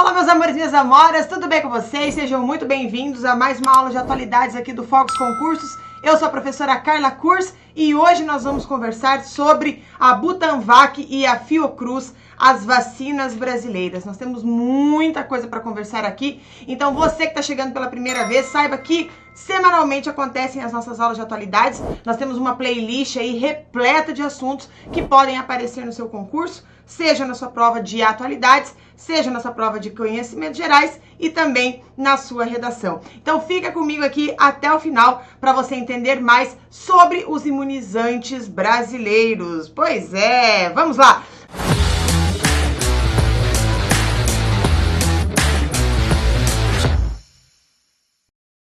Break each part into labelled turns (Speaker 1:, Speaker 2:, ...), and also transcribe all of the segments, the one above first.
Speaker 1: Olá, meus amores e minhas amoras, tudo bem com vocês? Sejam muito bem-vindos a mais uma aula de atualidades aqui do Focus Concursos. Eu sou a professora Carla Kurz e hoje nós vamos conversar sobre a Butanvac e a Fiocruz, as vacinas brasileiras. Nós temos muita coisa para conversar aqui, então você que está chegando pela primeira vez, saiba que semanalmente acontecem as nossas aulas de atualidades. Nós temos uma playlist aí repleta de assuntos que podem aparecer no seu concurso, seja na sua prova de atualidades, seja na sua prova de conhecimentos gerais e também na sua redação. Então fica comigo aqui até o final para você entender mais sobre os imunizantes brasileiros. Pois é, vamos lá!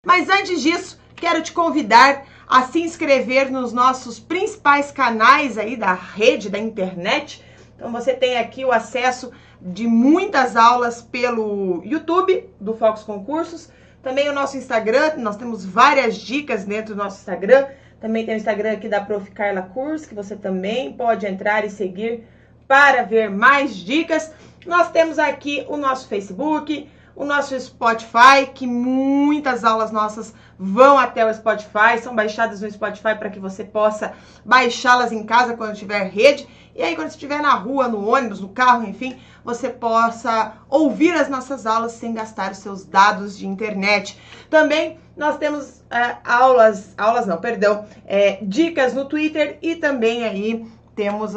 Speaker 1: Mas antes disso, quero te convidar a se inscrever nos nossos principais canais aí da rede, da internet. Então você tem aqui o acesso de muitas aulas pelo YouTube do Focus Concursos. Também o nosso Instagram, nós temos várias dicas dentro do nosso Instagram. Também tem o Instagram aqui da Prof. Carla Kurz, que você também pode entrar e seguir para ver mais dicas. Nós temos aqui o nosso Facebook, o nosso Spotify, que muitas aulas nossas vão até o Spotify, são baixadas no Spotify para que você possa baixá-las em casa quando tiver rede. E aí, quando você estiver na rua, no ônibus, no carro, enfim, você possa ouvir as nossas aulas sem gastar os seus dados de internet. Também nós temos dicas no Twitter e também aí temos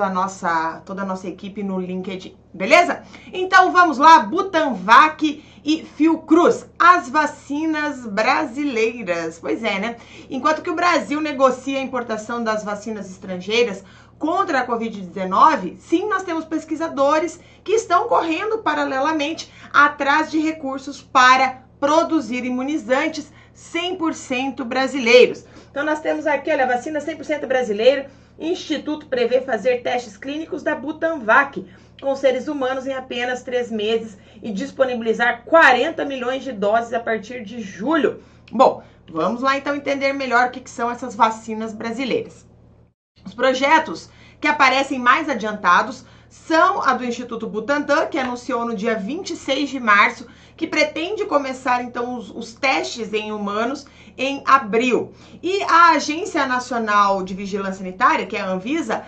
Speaker 1: toda a nossa equipe no LinkedIn, beleza? Então vamos lá, Butanvac e Fiocruz, as vacinas brasileiras. Pois é, né? Enquanto que o Brasil negocia a importação das vacinas estrangeiras contra a Covid-19, sim, nós temos pesquisadores que estão correndo paralelamente atrás de recursos para produzir imunizantes 100% brasileiros. Então nós temos aqui, olha, a vacina 100% brasileira. Instituto prevê fazer testes clínicos da Butanvac com seres humanos em apenas 3 meses e disponibilizar 40 milhões de doses a partir de julho. Bom, vamos lá então entender melhor o que são essas vacinas brasileiras. Os projetos que aparecem mais adiantados são a do Instituto Butantan, que anunciou no dia 26 de março que pretende começar então os testes em humanos em abril. E a Agência Nacional de Vigilância Sanitária, que é a Anvisa,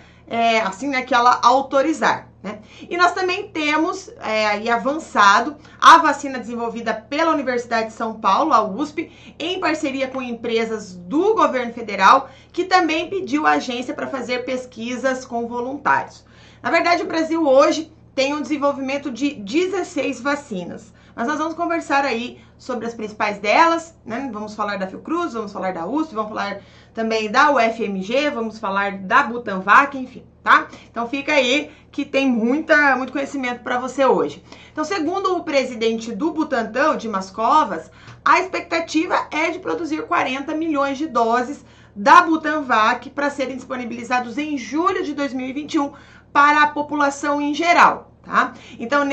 Speaker 1: que ela autorizar, né? E nós também temos aí avançado a vacina desenvolvida pela Universidade de São Paulo, a USP, em parceria com empresas do governo federal, que também pediu a agência para fazer pesquisas com voluntários. Na verdade, o Brasil hoje tem um desenvolvimento de 16 vacinas, mas nós vamos conversar aí sobre as principais delas, né? Vamos falar da Fiocruz, vamos falar da USP, vamos falar também da UFMG, vamos falar da Butanvac, enfim, tá? Então fica aí que tem muito conhecimento para você hoje. Então, segundo o presidente do Butantan, o Dimas Covas, a expectativa é de produzir 40 milhões de doses da Butanvac para serem disponibilizados em julho de 2021 para a população em geral. Tá? Então,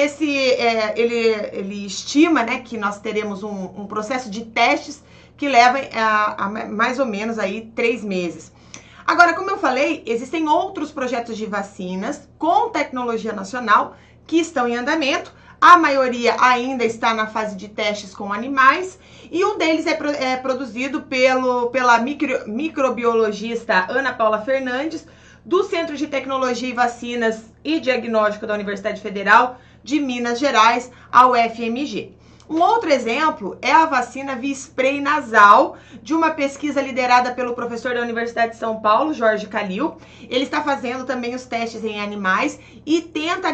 Speaker 1: ele estima, né, que nós teremos um processo de testes que leva a mais ou menos aí 3 meses. Agora, como eu falei, existem outros projetos de vacinas com tecnologia nacional que estão em andamento. A maioria ainda está na fase de testes com animais e um deles é produzido pela microbiologista Ana Paula Fernandes, do Centro de Tecnologia e Vacinas e Diagnóstico da Universidade Federal de Minas Gerais, a UFMG. Um outro exemplo é a vacina via spray nasal, de uma pesquisa liderada pelo professor da Universidade de São Paulo, Jorge Calil. Ele está fazendo também os testes em animais e tenta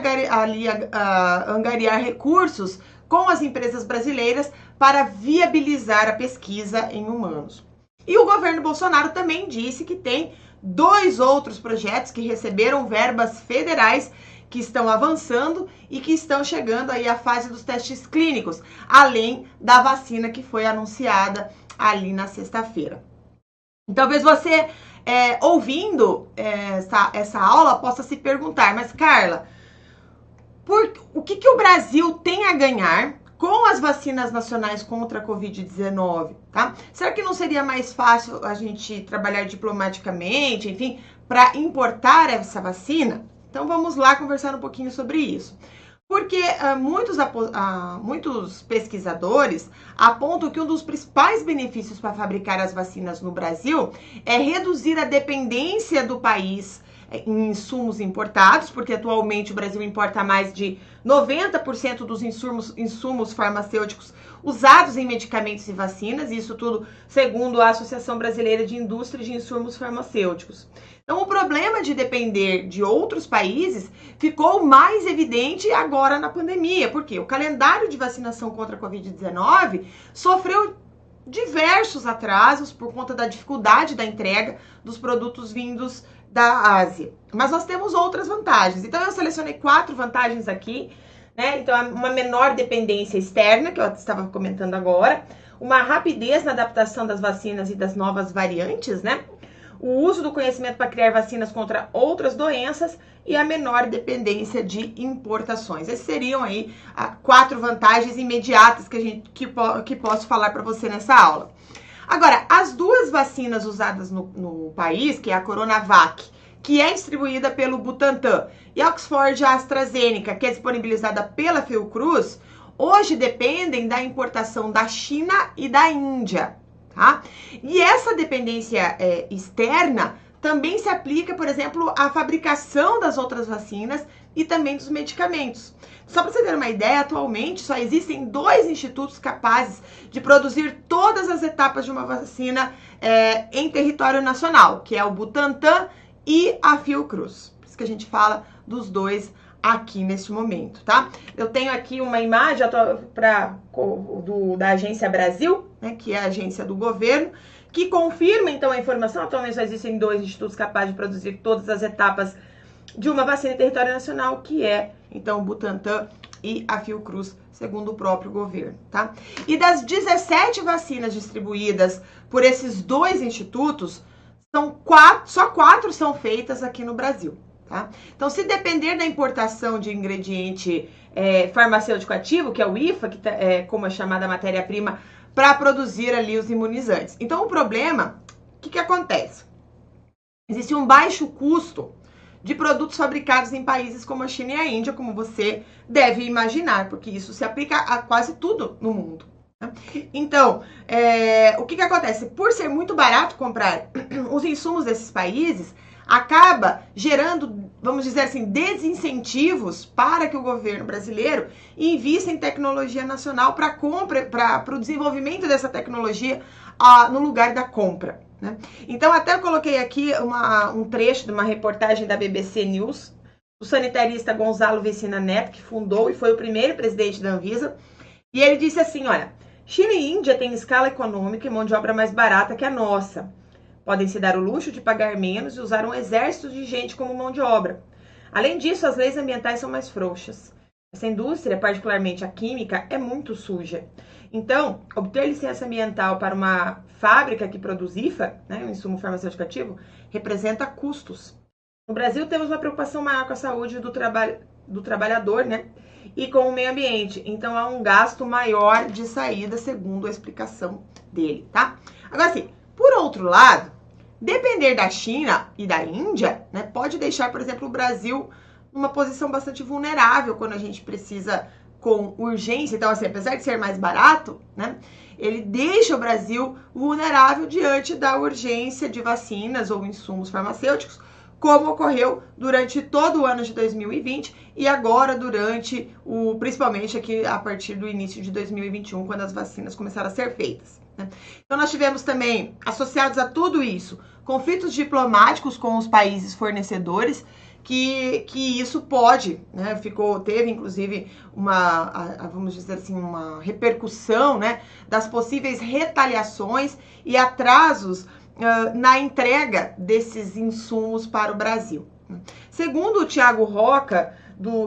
Speaker 1: angariar recursos com as empresas brasileiras para viabilizar a pesquisa em humanos. E o governo Bolsonaro também disse que tem 2 outros projetos que receberam verbas federais que estão avançando e que estão chegando aí à fase dos testes clínicos, além da vacina que foi anunciada ali na sexta-feira. Talvez você, ouvindo essa aula, possa se perguntar, mas Carla, o que o Brasil tem a ganhar com as vacinas nacionais contra a Covid-19, tá? Será que não seria mais fácil a gente trabalhar diplomaticamente, enfim, para importar essa vacina? Então vamos lá conversar um pouquinho sobre isso. Porque muitos pesquisadores apontam que um dos principais benefícios para fabricar as vacinas no Brasil é reduzir a dependência do país em insumos importados, porque atualmente o Brasil importa mais de 90% dos insumos farmacêuticos usados em medicamentos e vacinas, isso tudo segundo a Associação Brasileira de Indústria de Insumos Farmacêuticos. Então, o problema de depender de outros países ficou mais evidente agora na pandemia, porque o calendário de vacinação contra a Covid-19 sofreu diversos atrasos por conta da dificuldade da entrega dos produtos vindos da Ásia. Mas nós temos outras vantagens. Então, eu selecionei 4 vantagens aqui, né? Então, uma menor dependência externa, que eu estava comentando agora, uma rapidez na adaptação das vacinas e das novas variantes, né? O uso do conhecimento para criar vacinas contra outras doenças e a menor dependência de importações. Essas seriam aí 4 vantagens imediatas que posso falar para você nessa aula. Agora, as 2 vacinas usadas no país, que é a Coronavac, que é distribuída pelo Butantan, e a Oxford AstraZeneca, que é disponibilizada pela Fiocruz, hoje dependem da importação da China e da Índia. Tá? E essa dependência externa também se aplica, por exemplo, à fabricação das outras vacinas e também dos medicamentos. Só para você ter uma ideia, atualmente só existem 2 institutos capazes de produzir todas as etapas de uma vacina em território nacional, que é o Butantan e a Fiocruz. Por isso que a gente fala dos 2 aqui neste momento, tá? Eu tenho aqui uma imagem da Agência Brasil, né, que é a agência do governo, que confirma, então, a informação. Atualmente só existem 2 institutos capazes de produzir todas as etapas de uma vacina em território nacional, que é, então, o Butantan e a Fiocruz, segundo o próprio governo, tá? E das 17 vacinas distribuídas por esses 2 institutos, só 4 são feitas aqui no Brasil. Tá? Então, se depender da importação de ingrediente farmacêutico ativo, que é o IFA, que é como é chamada a matéria-prima, para produzir ali os imunizantes. Então, o problema, o que acontece? Existe um baixo custo de produtos fabricados em países como a China e a Índia, como você deve imaginar, porque isso se aplica a quase tudo no mundo. Né? Então, o que acontece? Por ser muito barato comprar os insumos desses países, acaba gerando, vamos dizer assim, desincentivos para que o governo brasileiro invista em tecnologia nacional para o desenvolvimento dessa tecnologia no lugar da compra. Né? Então, até eu coloquei aqui um trecho de uma reportagem da BBC News, do sanitarista Gonzalo Vecina Neto, que fundou e foi o primeiro presidente da Anvisa, e ele disse assim, olha, China e Índia têm escala econômica e mão de obra mais barata que a nossa. Podem se dar o luxo de pagar menos e usar um exército de gente como mão de obra. Além disso, as leis ambientais são mais frouxas. Essa indústria, particularmente a química, é muito suja. Então, obter licença ambiental para uma fábrica que produz IFA, né, um insumo farmacêutico ativo, representa custos. No Brasil, temos uma preocupação maior com a saúde do trabalhador, né, e com o meio ambiente. Então, há um gasto maior de saída, segundo a explicação dele, tá? Agora, assim, por outro lado, depender da China e da Índia, né, pode deixar, por exemplo, o Brasil numa posição bastante vulnerável quando a gente precisa com urgência. Então, assim, apesar de ser mais barato, né, ele deixa o Brasil vulnerável diante da urgência de vacinas ou insumos farmacêuticos, como ocorreu durante todo o ano de 2020 e agora principalmente aqui a partir do início de 2021, quando as vacinas começaram a ser feitas. Né? Então nós tivemos também, associados a tudo isso, conflitos diplomáticos com os países fornecedores, que isso pode, né, teve inclusive vamos dizer assim, uma repercussão, né, das possíveis retaliações e atrasos na entrega desses insumos para o Brasil. Segundo o Thiago Roca,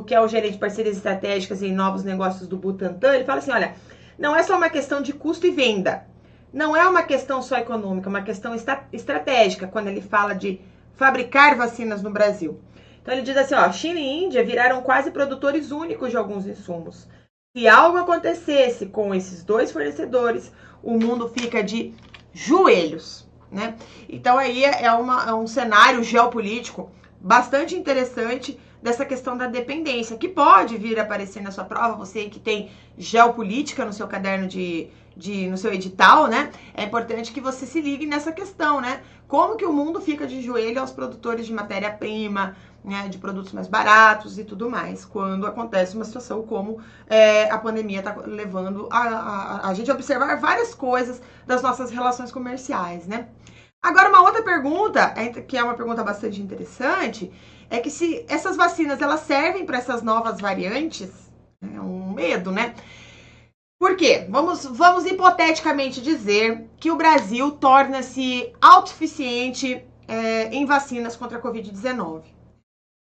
Speaker 1: que é o gerente de parcerias estratégicas e novos negócios do Butantan, ele fala assim, olha, não é só uma questão de custo e venda, não é uma questão só econômica, é uma questão estratégica, quando ele fala de fabricar vacinas no Brasil. Então ele diz assim, ó, China e Índia viraram quase produtores únicos de alguns insumos. Se algo acontecesse com esses 2 fornecedores, o mundo fica de joelhos. Né? Então aí é um cenário geopolítico bastante interessante dessa questão da dependência, que pode vir a aparecer na sua prova, você que tem geopolítica no seu caderno no seu edital, né? É importante que você se ligue nessa questão, né? Como que o mundo fica de joelho aos produtores de matéria-prima, né, de produtos mais baratos e tudo mais, quando acontece uma situação como a pandemia está levando a gente a observar várias coisas das nossas relações comerciais, né? Agora, uma outra pergunta, que é uma pergunta bastante interessante, é que se essas vacinas, elas servem para essas novas variantes, é um medo, né? Por quê? Vamos hipoteticamente dizer que o Brasil torna-se autossuficiente em vacinas contra a Covid-19.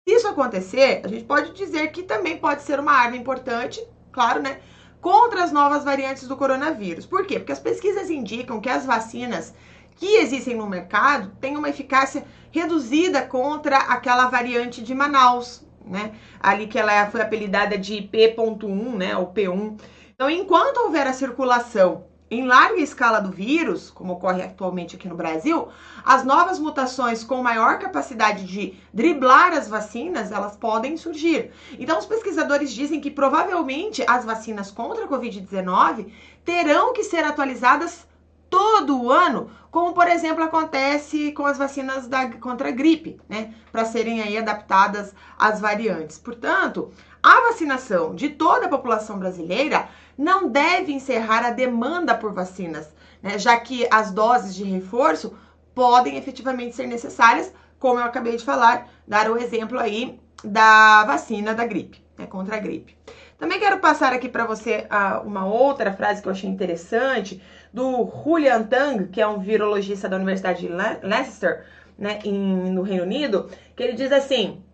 Speaker 1: Se isso acontecer, a gente pode dizer que também pode ser uma arma importante, claro, né, contra as novas variantes do coronavírus. Por quê? Porque as pesquisas indicam que as vacinas que existem no mercado têm uma eficácia reduzida contra aquela variante de Manaus, né? Ali que ela foi apelidada de P.1, né, ou P1. Então, enquanto houver a circulação em larga escala do vírus, como ocorre atualmente aqui no Brasil, as novas mutações com maior capacidade de driblar as vacinas, elas podem surgir. Então, os pesquisadores dizem que provavelmente as vacinas contra a Covid-19 terão que ser atualizadas todo o ano, como, por exemplo, acontece com as vacinas contra a gripe, né? Para serem aí adaptadas às variantes. Portanto, a vacinação de toda a população brasileira não deve encerrar a demanda por vacinas, né? Já que as doses de reforço podem efetivamente ser necessárias, como eu acabei de falar, dar o exemplo aí da vacina da gripe, né? Contra a gripe. Também quero passar aqui para você uma outra frase que eu achei interessante, do Julian Tang, que é um virologista da Universidade de Leicester, né, no Reino Unido, que ele diz assim: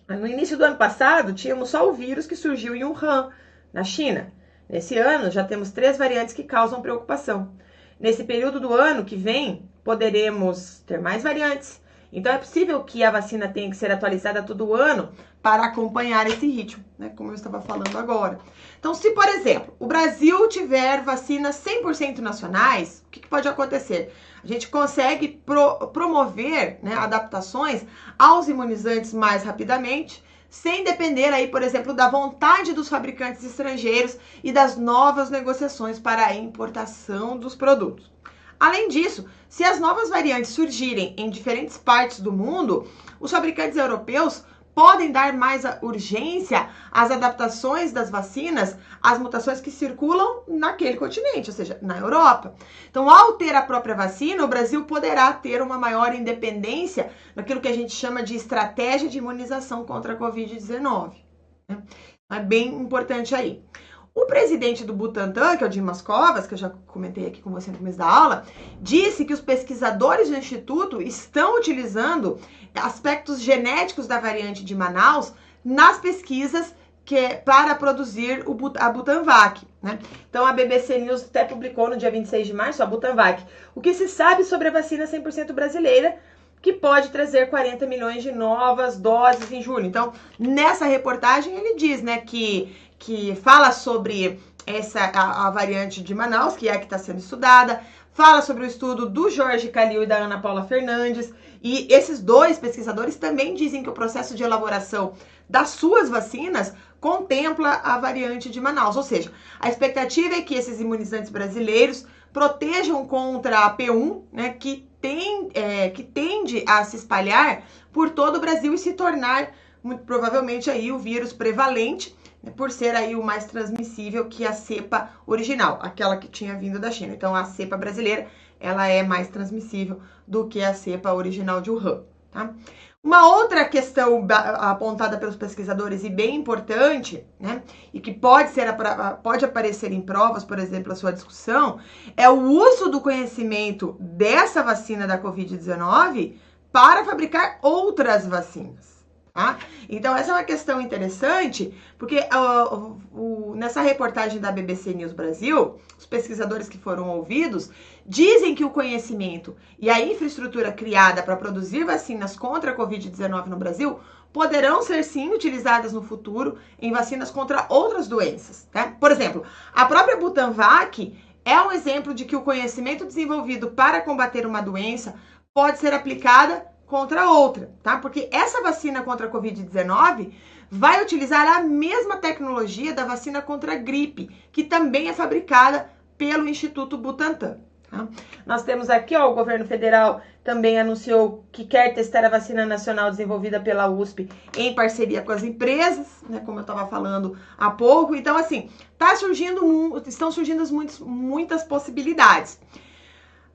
Speaker 1: no início do ano passado, tínhamos só o vírus que surgiu em Wuhan, na China. Nesse ano, já temos 3 variantes que causam preocupação. Nesse período do ano que vem, poderemos ter mais variantes. Então, é possível que a vacina tenha que ser atualizada todo ano para acompanhar esse ritmo, né? Como eu estava falando agora. Então, se, por exemplo, o Brasil tiver vacinas 100% nacionais, o que pode acontecer? A gente consegue promover, né, adaptações aos imunizantes mais rapidamente, sem depender aí, por exemplo, da vontade dos fabricantes estrangeiros e das novas negociações para a importação dos produtos. Além disso, se as novas variantes surgirem em diferentes partes do mundo, os fabricantes europeus podem dar mais urgência às adaptações das vacinas às mutações que circulam naquele continente, ou seja, na Europa. Então, ao ter a própria vacina, o Brasil poderá ter uma maior independência naquilo que a gente chama de estratégia de imunização contra a Covid-19. É bem importante aí. O presidente do Butantan, que é o Dimas Covas, que eu já comentei aqui com você no começo da aula, disse que os pesquisadores do Instituto estão utilizando aspectos genéticos da variante de Manaus nas pesquisas para produzir a Butanvac, né? Então, a BBC News até publicou no dia 26 de março a Butanvac. O que se sabe sobre a vacina 100% brasileira, que pode trazer 40 milhões de novas doses em julho. Então, nessa reportagem, ele diz, né, que fala sobre a variante de Manaus, que é a que está sendo estudada, fala sobre o estudo do Jorge Calil e da Ana Paula Fernandes, e esses 2 pesquisadores também dizem que o processo de elaboração das suas vacinas contempla a variante de Manaus, ou seja, a expectativa é que esses imunizantes brasileiros protejam contra a P1, né, que tende a se espalhar por todo o Brasil e se tornar, muito provavelmente, aí o vírus prevalente, por ser aí o mais transmissível que a cepa original, aquela que tinha vindo da China. Então, a cepa brasileira, ela é mais transmissível do que a cepa original de Wuhan, tá? Uma outra questão apontada pelos pesquisadores e bem importante, né, e que pode aparecer em provas, por exemplo, a sua discussão, é o uso do conhecimento dessa vacina da Covid-19 para fabricar outras vacinas. Tá? Então, essa é uma questão interessante, porque nessa reportagem da BBC News Brasil, os pesquisadores que foram ouvidos dizem que o conhecimento e a infraestrutura criada para produzir vacinas contra a Covid-19 no Brasil poderão ser, sim, utilizadas no futuro em vacinas contra outras doenças. Tá? Por exemplo, a própria Butanvac é um exemplo de que o conhecimento desenvolvido para combater uma doença pode ser aplicada contra outra, tá? Porque essa vacina contra a Covid-19 vai utilizar a mesma tecnologia da vacina contra a gripe, que também é fabricada pelo Instituto Butantan. Tá? Nós temos aqui, ó, o governo federal também anunciou que quer testar a vacina nacional desenvolvida pela USP em parceria com as empresas, né, como eu estava falando há pouco. Então, assim, estão surgindo muitas possibilidades.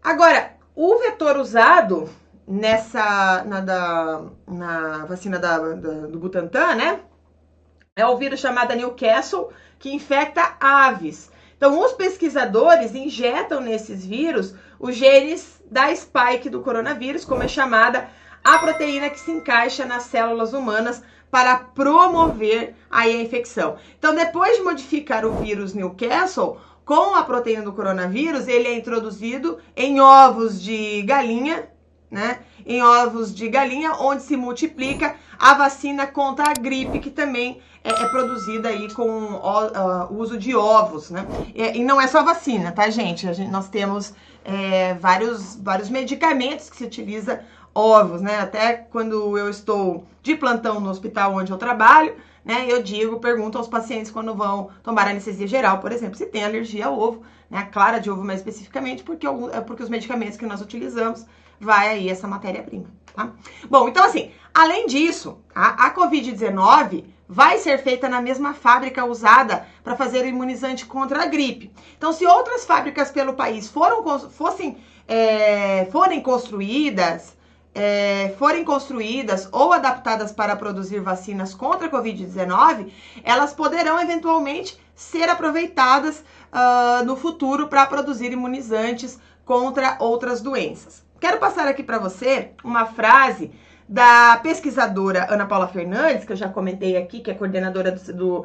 Speaker 1: Agora, o vetor usado na vacina do Butantan, né, é o vírus chamado Newcastle, que infecta aves. Então, os pesquisadores injetam nesses vírus os genes da spike do coronavírus, como é chamada a proteína que se encaixa nas células humanas para promover aí a infecção. Então, depois de modificar o vírus Newcastle com a proteína do coronavírus, ele é introduzido em ovos de galinha, né? Em ovos de galinha, onde se multiplica a vacina contra a gripe, que também é produzida aí com o uso de ovos, né? E não é só vacina, tá, gente? Nós temos vários medicamentos que se utiliza ovos, né? Até quando eu estou de plantão no hospital onde eu trabalho, né? Pergunto aos pacientes quando vão tomar anestesia geral, por exemplo, se tem alergia ao ovo, né? A clara de ovo mais especificamente, porque os medicamentos que nós utilizamos vai aí essa matéria-prima, tá? Bom, então assim, além disso, a Covid-19 vai ser feita na mesma fábrica usada para fazer o imunizante contra a gripe. Então, se outras fábricas pelo país forem construídas ou adaptadas para produzir vacinas contra a Covid-19, elas poderão eventualmente ser aproveitadas no futuro para produzir imunizantes contra outras doenças. Quero passar aqui para você uma frase da pesquisadora Ana Paula Fernandes, que eu já comentei aqui, que é coordenadora do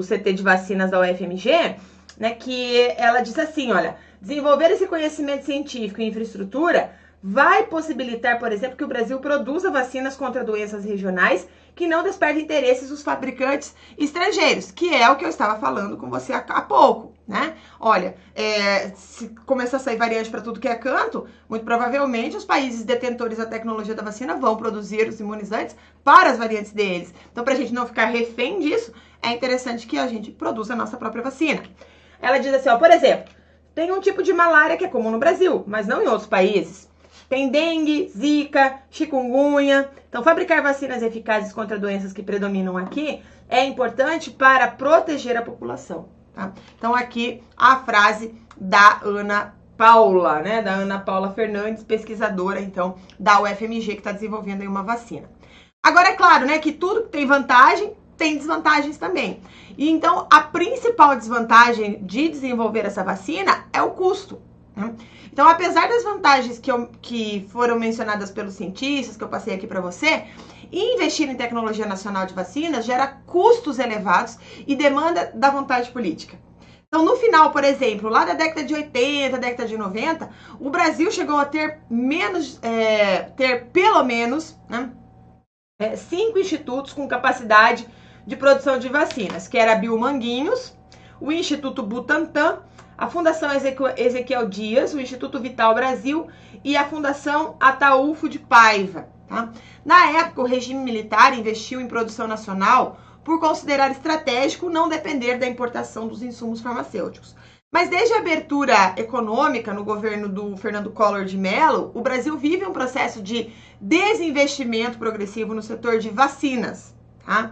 Speaker 1: CT de vacinas da UFMG, né, que ela diz assim, olha, desenvolver esse conhecimento científico e infraestrutura vai possibilitar, por exemplo, que o Brasil produza vacinas contra doenças regionais que não despertem interesses dos fabricantes estrangeiros, que é o que eu estava falando com você há pouco, né? Olha, se começar a sair variante para tudo que é canto, muito provavelmente os países detentores da tecnologia da vacina vão produzir os imunizantes para as variantes deles. Então, para a gente não ficar refém disso, é interessante que a gente produza a nossa própria vacina. Ela diz assim, ó, por exemplo, tem um tipo de malária que é comum no Brasil, mas não em outros países. Tem dengue, zika, chikungunya. Então, fabricar vacinas eficazes contra doenças que predominam aqui é importante para proteger a população, tá? Então, aqui a frase da Ana Paula, né? Da Ana Paula Fernandes, pesquisadora, então, da UFMG, que está desenvolvendo aí uma vacina. Agora, é claro, né, que tudo que tem vantagem, tem desvantagens também. E, então, a principal desvantagem de desenvolver essa vacina é o custo, né? Então, apesar das vantagens que foram mencionadas pelos cientistas, que eu passei aqui para você, investir em tecnologia nacional de vacinas gera custos elevados e demanda da vontade política. Então, no final, por exemplo, lá da década de 80, década de 90, o Brasil chegou a ter pelo menos, né, 5 institutos com capacidade de produção de vacinas, que era a Biomanguinhos, o Instituto Butantan, a Fundação Ezequiel Dias, o Instituto Vital Brasil e a Fundação Ataúfo de Paiva. Tá? Na época, o regime militar investiu em produção nacional por considerar estratégico não depender da importação dos insumos farmacêuticos. Mas desde a abertura econômica no governo do Fernando Collor de Mello, o Brasil vive um processo de desinvestimento progressivo no setor de vacinas. Tá?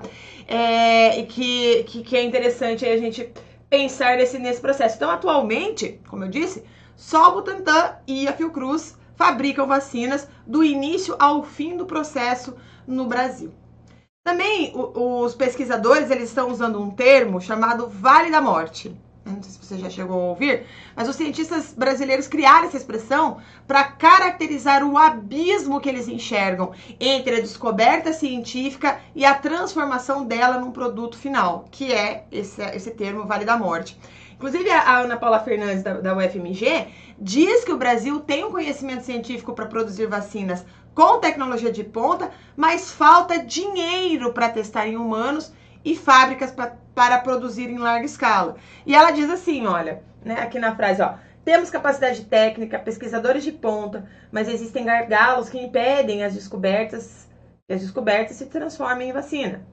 Speaker 1: Que é interessante aí a gente pensar nesse processo. Então, atualmente, como eu disse, só o Butantan e a Fiocruz fabricam vacinas do início ao fim do processo no Brasil. Também os pesquisadores eles estão usando um termo chamado Vale da Morte. Não sei se você já chegou a ouvir, mas os cientistas brasileiros criaram essa expressão para caracterizar o abismo que eles enxergam entre a descoberta científica e a transformação dela num produto final, que é esse termo Vale da Morte. Inclusive, a Ana Paula Fernandes, da UFMG, diz que o Brasil tem um conhecimento científico para produzir vacinas com tecnologia de ponta, mas falta dinheiro para testar em humanos e fábricas para produzir em larga escala. E ela diz assim, olha, né, aqui na frase, ó, Temos capacidade técnica, pesquisadores de ponta, mas existem gargalos que impedem as descobertas se transformem em vacina.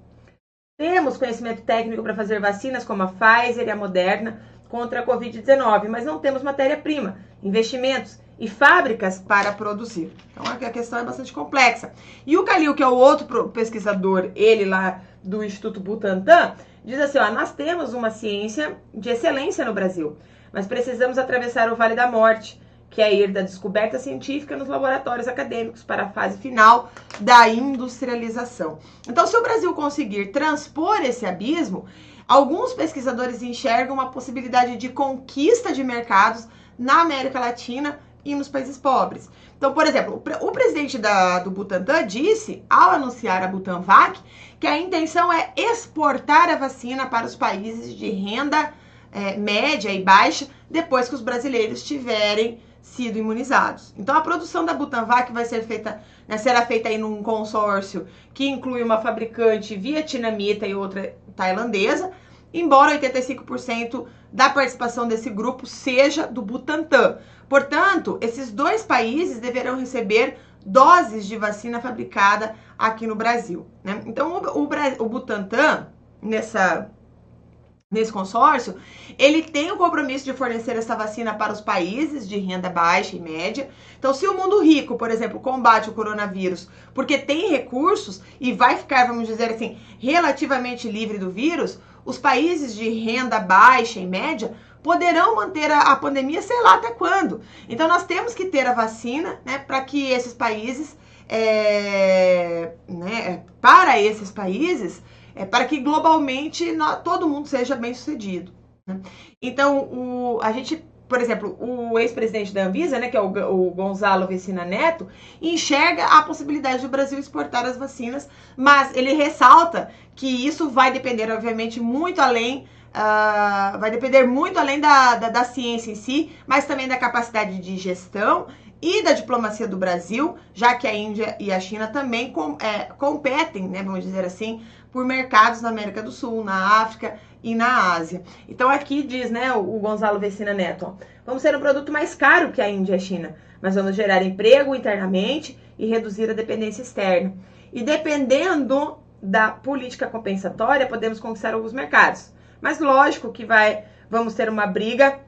Speaker 1: Temos conhecimento técnico para fazer vacinas como a Pfizer e a Moderna contra a Covid-19, mas não temos matéria-prima, investimentos e fábricas para produzir. Então a questão é bastante complexa. E o Khalil, que é o outro pesquisador, ele lá do Instituto Butantan, diz assim, ó, nós temos uma ciência de excelência no Brasil, mas precisamos atravessar o Vale da Morte, que é ir da descoberta científica nos laboratórios acadêmicos para a fase final da industrialização. Então, se o Brasil conseguir transpor esse abismo, alguns pesquisadores enxergam uma possibilidade de conquista de mercados na América Latina e nos países pobres. Então, por exemplo, o presidente do Butantan disse, ao anunciar a Butanvac, que a intenção é exportar a vacina para os países de renda média e baixa, depois que os brasileiros tiverem sido imunizados. Então, a produção da Butanvac vai ser feita, será feita aí num consórcio que inclui uma fabricante vietnamita e outra tailandesa, embora 85% da participação desse grupo seja do Butantan. Portanto, esses dois países deverão receber doses de vacina fabricada aqui no Brasil, né? Então, o Butantan, nesse consórcio, ele tem o compromisso de fornecer essa vacina para os países de renda baixa e média. Então, se o mundo rico, por exemplo, combate o coronavírus porque tem recursos e vai ficar, vamos dizer assim, relativamente livre do vírus, os países de renda baixa e média poderão manter a pandemia, sei lá até quando. Então, nós temos que ter a vacina, né, para que esses países, para esses países, para que globalmente todo mundo seja bem sucedido, né? Então, a gente, por exemplo, o ex-presidente da Anvisa, né, que é o Gonzalo Vecina Neto, enxerga a possibilidade do Brasil exportar as vacinas, mas ele ressalta que isso vai depender, obviamente, muito além, da ciência em si, mas também da capacidade de gestão e da diplomacia do Brasil, já que a Índia e a China também competem, né, vamos dizer assim, por mercados na América do Sul, na África e na Ásia. Então aqui diz, né, o Gonzalo Vecina Neto, ó, vamos ser um produto mais caro que a Índia e a China, mas vamos gerar emprego internamente e reduzir a dependência externa. E dependendo da política compensatória, podemos conquistar alguns mercados. Mas lógico que vamos ter uma briga,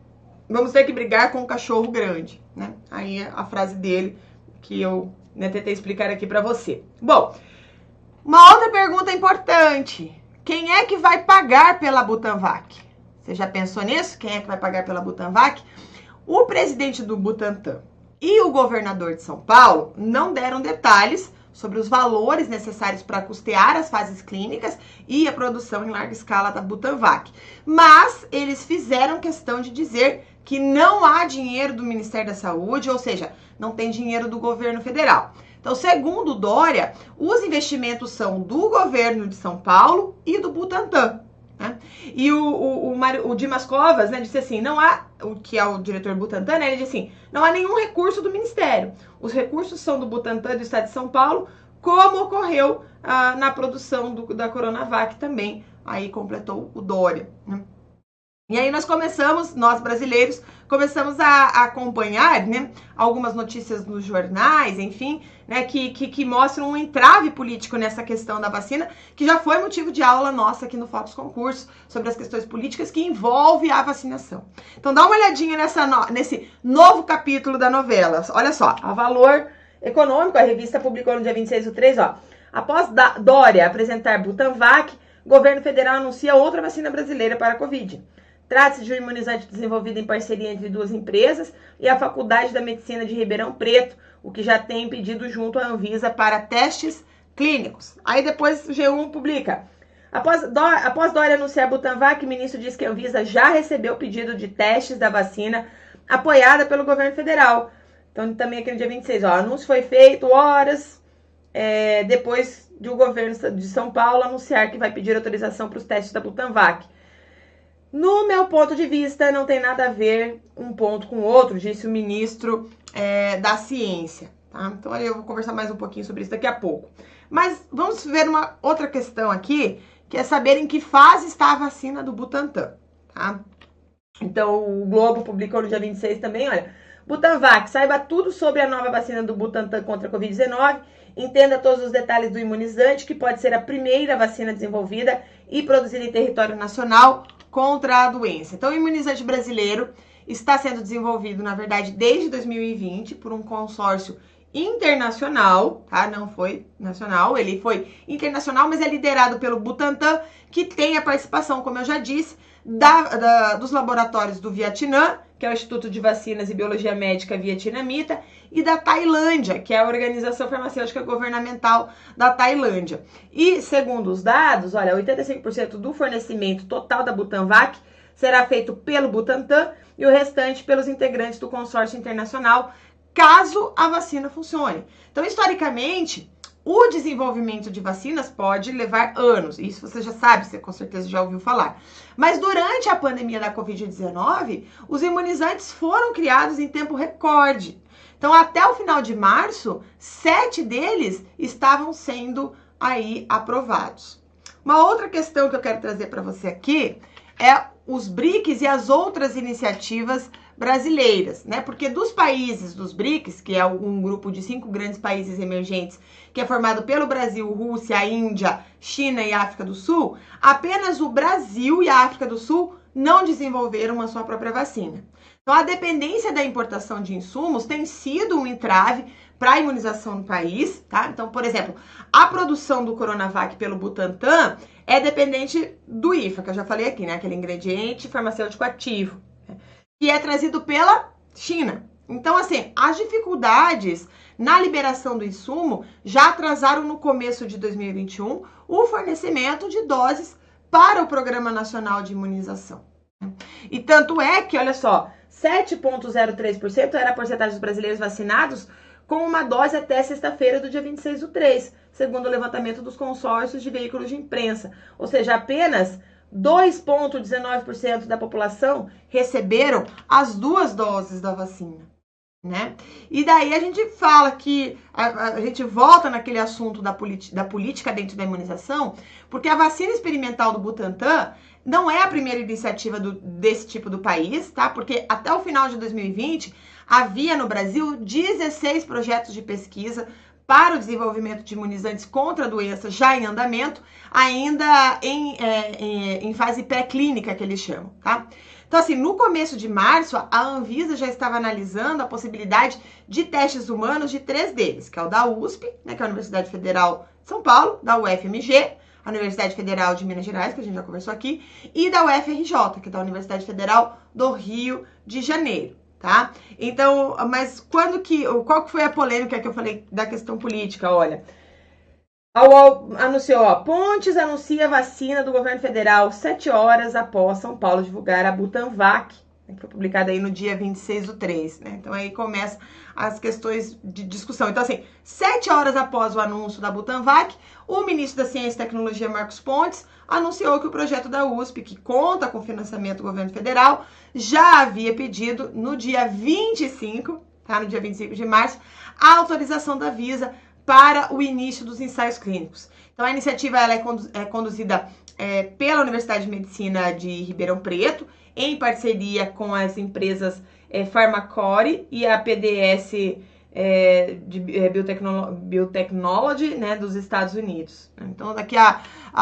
Speaker 1: vamos ter que brigar com um cachorro grande, né? Aí a frase dele que eu tentei explicar aqui para você. Bom, uma outra pergunta importante. Quem é que vai pagar pela Butanvac? Você já pensou nisso? Quem é que vai pagar pela Butanvac? O presidente do Butantan e o governador de São Paulo não deram detalhes sobre os valores necessários para custear as fases clínicas e a produção em larga escala da Butanvac. Mas eles fizeram questão de dizer que não há dinheiro do Ministério da Saúde, ou seja, não tem dinheiro do governo federal. Então, segundo Dória, os investimentos são do governo de São Paulo e do Butantan, né? E o Dimas Covas, né, disse assim, não há, que é o diretor do Butantan, né, ele disse assim, não há nenhum recurso do Ministério. Os recursos são do Butantan e do Estado de São Paulo, como ocorreu na produção da Coronavac também, aí completou o Dória, né? E aí nós brasileiros, começamos a acompanhar, né, algumas notícias nos jornais, enfim, né, que mostram um entrave político nessa questão da vacina, que já foi motivo de aula nossa aqui no Focus Concurso, sobre as questões políticas que envolvem a vacinação. Então dá uma olhadinha nesse novo capítulo da novela. Olha só, a Valor Econômico, a revista publicou no dia 26/3, ó. Após Dória apresentar Butanvac, o governo federal anuncia outra vacina brasileira para a Covid. Trata-se de um imunizante desenvolvido em parceria entre duas empresas e a Faculdade da Medicina de Ribeirão Preto, o que já tem pedido junto à Anvisa para testes clínicos. Aí depois o G1 publica. Após Dória anunciar a Butanvac, o ministro diz que a Anvisa já recebeu o pedido de testes da vacina apoiada pelo governo federal. Então também aqui no dia 26, ó, o anúncio foi feito horas depois de o governo de São Paulo anunciar que vai pedir autorização para os testes da Butanvac. No meu ponto de vista, não tem nada a ver um ponto com o outro, disse o ministro da Ciência. Tá? Então, eu vou conversar mais um pouquinho sobre isso daqui a pouco. Mas vamos ver uma outra questão aqui, que é saber em que fase está a vacina do Butantan. Tá? Então, o Globo publicou no dia 26 também, olha, Butanvac, saiba tudo sobre a nova vacina do Butantan contra a Covid-19, entenda todos os detalhes do imunizante, que pode ser a primeira vacina desenvolvida e produzida em território nacional contra a doença. Então, o imunizante brasileiro está sendo desenvolvido, na verdade, desde 2020 por um consórcio internacional, tá? Não foi nacional, ele foi internacional, mas é liderado pelo Butantan, que tem a participação, como eu já disse, dos laboratórios do Vietnã, que é o Instituto de Vacinas e Biologia Médica Vietnamita, e da Tailândia, que é a Organização Farmacêutica Governamental da Tailândia. E, segundo os dados, olha, 85% do fornecimento total da Butanvac será feito pelo Butantan e o restante pelos integrantes do consórcio internacional, caso a vacina funcione. Então, historicamente, o desenvolvimento de vacinas pode levar anos, isso você já sabe, você com certeza já ouviu falar. Mas durante a pandemia da Covid-19, os imunizantes foram criados em tempo recorde. Então, até o final de março, 7 deles estavam sendo aí aprovados. Uma outra questão que eu quero trazer para você aqui é os BRICS e as outras iniciativas brasileiras, né? Porque dos países dos BRICS, que é um grupo de 5 grandes países emergentes, que é formado pelo Brasil, Rússia, Índia, China e África do Sul, apenas o Brasil e a África do Sul não desenvolveram a sua própria vacina. Então, a dependência da importação de insumos tem sido um entrave para a imunização no país, tá? Então, por exemplo, a produção do Coronavac pelo Butantan é dependente do IFA, que eu já falei aqui, né? Aquele ingrediente farmacêutico ativo, né? Que é trazido pela China. Então, assim, as dificuldades na liberação do insumo já atrasaram no começo de 2021 o fornecimento de doses para o Programa Nacional de Imunização. E tanto é que, olha só, 7,03% era a porcentagem dos brasileiros vacinados com uma dose até sexta-feira do dia 26/3, segundo o levantamento dos consórcios de veículos de imprensa. Ou seja, apenas 2,19% da população receberam as 2 doses da vacina, né? E daí a gente fala que a gente volta naquele assunto da política dentro da imunização, porque a vacina experimental do Butantan não é a primeira iniciativa desse tipo do país, tá? Porque até o final de 2020 havia no Brasil 16 projetos de pesquisa para o desenvolvimento de imunizantes contra a doença já em andamento, ainda em fase pré-clínica, que eles chamam, tá? Então, assim, no começo de março, a Anvisa já estava analisando a possibilidade de testes humanos de 3 deles, que é o da USP, né, que é a Universidade Federal de São Paulo, da UFMG, a Universidade Federal de Minas Gerais, que a gente já conversou aqui, e da UFRJ, que é da Universidade Federal do Rio de Janeiro. Tá? Então, mas qual que foi a polêmica que eu falei da questão política? Olha, anunciou, ó, Pontes anuncia vacina do governo federal 7 horas após São Paulo divulgar a Butanvac, que foi publicada aí no dia 26/3, né? Então aí começa as questões de discussão. Então assim, 7 horas após o anúncio da Butanvac, o ministro da Ciência e Tecnologia, Marcos Pontes, anunciou que o projeto da USP, que conta com financiamento do governo federal, já havia pedido no dia 25, tá? No dia 25 de março, a autorização da Anvisa para o início dos ensaios clínicos. Então a iniciativa ela é conduzida pela Universidade de Medicina de Ribeirão Preto, em parceria com as empresas Pharmacore e a PDS Biotechnology, né, dos Estados Unidos. Então, daqui a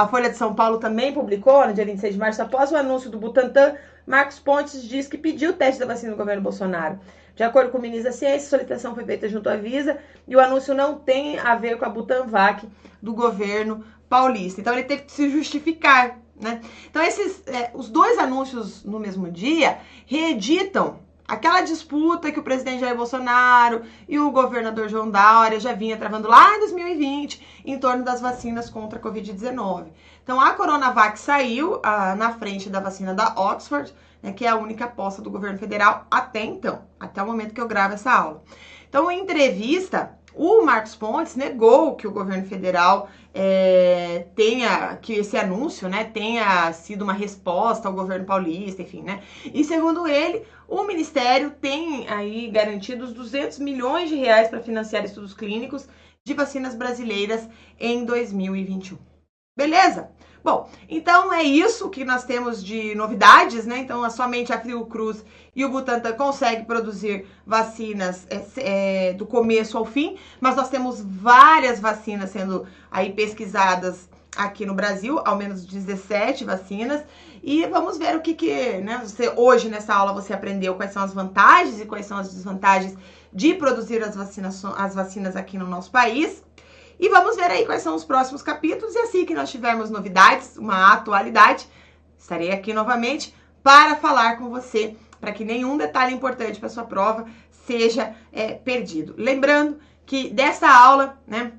Speaker 1: Folha de São Paulo também publicou, no dia 26 de março, após o anúncio do Butantan, Marcos Pontes diz que pediu o teste da vacina do governo Bolsonaro. De acordo com o ministro da Ciência, a solicitação foi feita junto à Anvisa e o anúncio não tem a ver com a Butanvac do governo paulista. Então, ele teve que se justificar, né? Então, os 2 anúncios no mesmo dia reeditam aquela disputa que o presidente Jair Bolsonaro e o governador João Dória já vinha travando lá em 2020 em torno das vacinas contra a Covid-19. Então, a Coronavac saiu na frente da vacina da Oxford, né, que é a única aposta do governo federal até então, até o momento que eu gravo essa aula. Então, em entrevista, o Marcos Pontes negou que o governo federal que esse anúncio, né, tenha sido uma resposta ao governo paulista, enfim, né? E segundo ele, o Ministério tem aí garantido os 200 milhões de reais para financiar estudos clínicos de vacinas brasileiras em 2021. Beleza? Bom, então é isso que nós temos de novidades, né? Então, somente a Fiocruz e o Butantan conseguem produzir vacinas do começo ao fim, mas nós temos várias vacinas sendo aí pesquisadas aqui no Brasil, ao menos 17 vacinas, e vamos ver o né? Hoje, nessa aula, você aprendeu quais são as vantagens e quais são as desvantagens de produzir as vacinas aqui no nosso país. E vamos ver aí quais são os próximos capítulos. E assim que nós tivermos novidades, uma atualidade, estarei aqui novamente para falar com você, para que nenhum detalhe importante para sua prova seja perdido. Lembrando que dessa aula, né,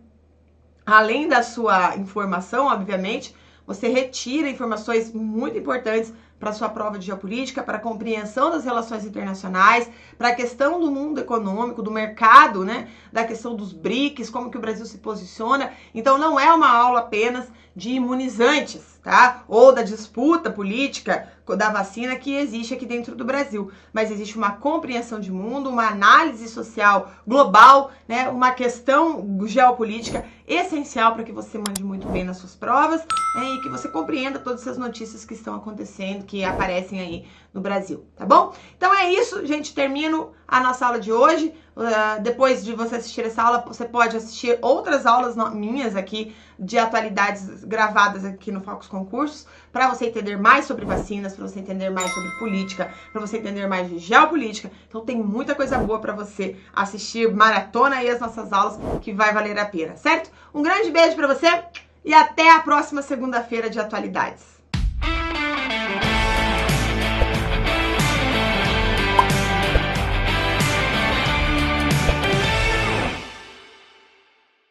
Speaker 1: além da sua informação, obviamente, você retira informações muito importantes para a sua prova de geopolítica, para a compreensão das relações internacionais, para a questão do mundo econômico, do mercado, né? Da questão dos BRICS, como que o Brasil se posiciona. Então, não é uma aula apenas de imunizantes, tá? Ou da disputa política da vacina que existe aqui dentro do Brasil. Mas existe uma compreensão de mundo, uma análise social global, né? Uma questão geopolítica essencial para que você mande muito bem nas suas provas, né? E que você compreenda todas essas notícias que estão acontecendo, que aparecem aí no Brasil, tá bom? Então é isso, gente. Termino a nossa aula de hoje. Depois de você assistir essa aula, você pode assistir outras aulas minhas aqui de atualidades gravadas aqui no Focus Concursos, para você entender mais sobre vacinas, para você entender mais sobre política, para você entender mais de geopolítica. Então tem muita coisa boa para você assistir, maratona aí as nossas aulas, que vai valer a pena, certo? Um grande beijo para você e até a próxima segunda-feira de atualidades.